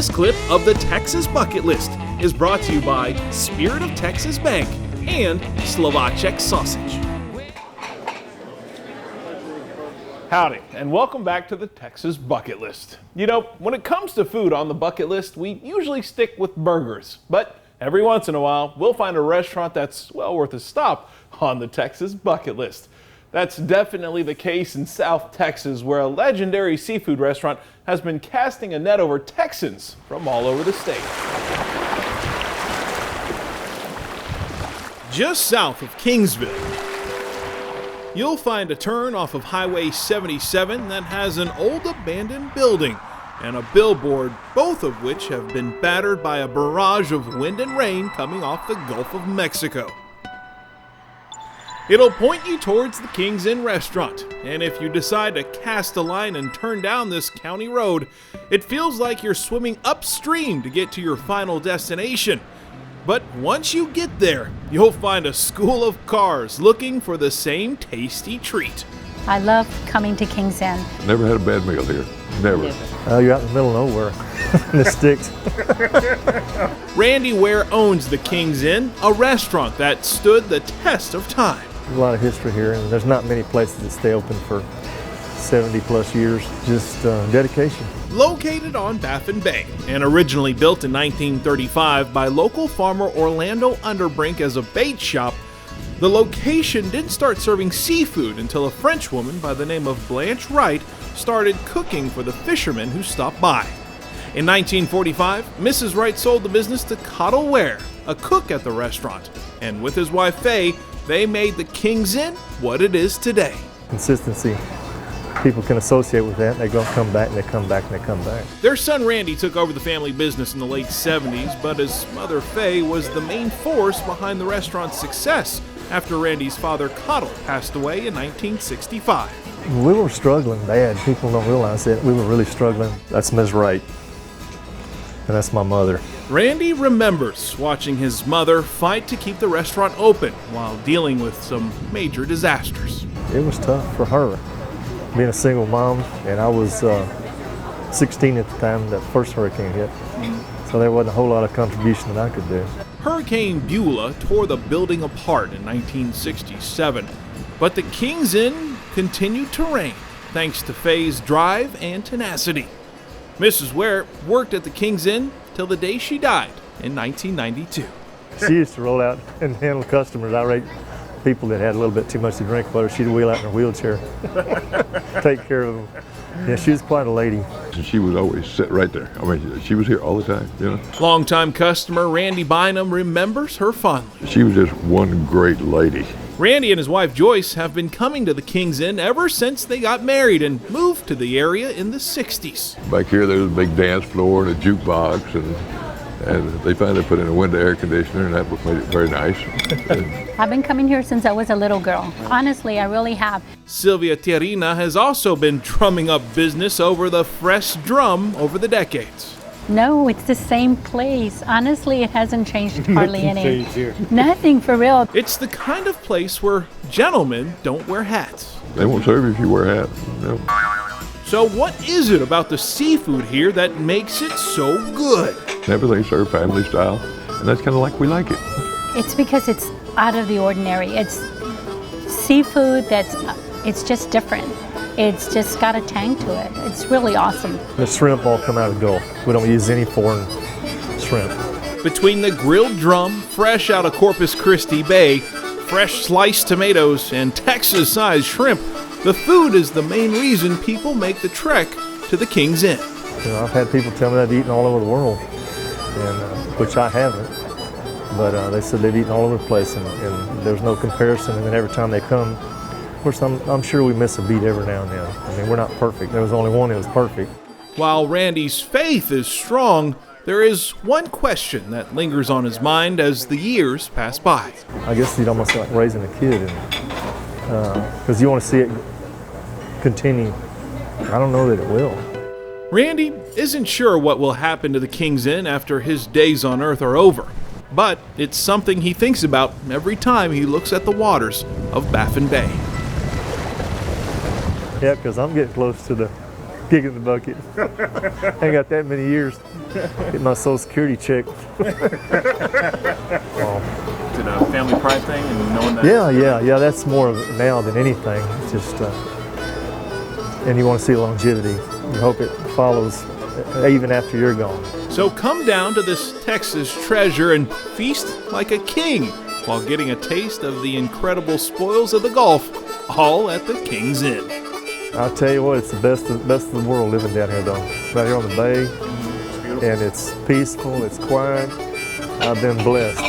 This clip of the Texas Bucket List is brought to you by Spirit of Texas Bank and Slovacek Sausage. Howdy, and welcome back to the Texas Bucket List. You know, when it comes to food on the bucket list, we usually stick with burgers, but every once in a while, we'll find a restaurant that's well worth a stop on the Texas Bucket List. That's definitely the case in South Texas, where a legendary seafood restaurant has been casting a net over Texans from all over the state. Just south of Kingsville, you'll find a turn off of Highway 77 that has an old abandoned building and a billboard, both of which have been battered by a barrage of wind and rain coming off the Gulf of Mexico. It'll point you towards the King's Inn restaurant, and if you decide to cast a line and turn down this county road, it feels like you're swimming upstream to get to your final destination. But once you get there, you'll find a school of cars looking for the same tasty treat. I love coming to King's Inn. Never had a bad meal here. Never. You're out in the middle of nowhere in the sticks. Randy Ware owns the King's Inn, a restaurant that stood the test of time. There's a lot of history here, and there's not many places that stay open for 70 plus years. Just dedication. Located on Baffin Bay and originally built in 1935 by local farmer Orlando Underbrink as a bait shop, the location didn't start serving seafood until a French woman by the name of Blanche Wright started cooking for the fishermen who stopped by. In 1945, Mrs. Wright sold the business to Cottle Ware, a cook at the restaurant, and with his wife Faye, they made the King's Inn what it is today. Consistency. People can associate with that, and they're going to come back, and they come back, and they come back. Their son Randy took over the family business in the late 70s, but his mother Faye was the main force behind the restaurant's success after Randy's father Cottle passed away in 1965. We were struggling bad. People don't realize that. We were really struggling. That's Ms. Wright, and that's my mother. Randy remembers watching his mother fight to keep the restaurant open while dealing with some major disasters. It was tough for her, being a single mom, and I was 16 at the time that first hurricane hit. So there wasn't a whole lot of contribution that I could do. Hurricane Beulah tore the building apart in 1967, but the King's Inn continued to reign thanks to Faye's drive and tenacity. Mrs. Ware worked at the King's Inn till the day she died in 1992. She used to roll out and handle customers, irate people that had a little bit too much to drink, but she'd wheel out in her wheelchair, take care of them. Yeah, she was quite a lady. She would always sit right there. I mean, she was here all the time, you know. Longtime customer Randy Bynum remembers her fondly. She was just one great lady. Randy and his wife Joyce have been coming to the King's Inn ever since they got married and moved to the area in the 60s. Back here, there was a big dance floor and a jukebox, and they finally put in a window air conditioner, and that made it very nice. I've been coming here since I was a little girl. Honestly, I really have. Sylvia Tierina has also been drumming up business over the fresh drum over the decades. No, it's the same place. Honestly, it hasn't changed hardly any. Nothing for real. It's the kind of place where gentlemen don't wear hats. They won't serve you if you wear a hat. No. So what is it about the seafood here that makes it so good? Everything's served family style, and that's kind of like we like it. It's because it's out of the ordinary. It's seafood it's just different. It's just got a tang to it. It's really awesome. The shrimp all come out of the Gulf. We don't use any foreign shrimp. Between the grilled drum, fresh out of Corpus Christi Bay, fresh sliced tomatoes, and Texas-sized shrimp, the food is the main reason people make the trek to the King's Inn. You know, I've had people tell me that I've eaten all over the world, and which I haven't. But they said they've eaten all over the place, and there's no comparison. And then every time they come, of course, I'm sure we miss a beat every now and then. I mean, we're not perfect. There was only one that was perfect. While Randy's faith is strong, there is one question that lingers on his mind as the years pass by. I guess you'd almost like raising a kid, because you want to see it continue. I don't know that it will. Randy isn't sure what will happen to the King's Inn after his days on Earth are over, but it's something he thinks about every time he looks at the waters of Baffin Bay. Yeah, because I'm getting close to kicking the bucket. I ain't got that many years. Get my Social Security check. Is it a family pride thing and knowing that? Yeah. That's more of it now than anything. It's just, and you want to see longevity. You hope it follows even after you're gone. So come down to this Texas treasure and feast like a king while getting a taste of the incredible spoils of the Gulf, all at the King's Inn. I'll tell you what, it's the best of the world living down here, though. Right here on the bay, and it's peaceful, it's quiet. I've been blessed.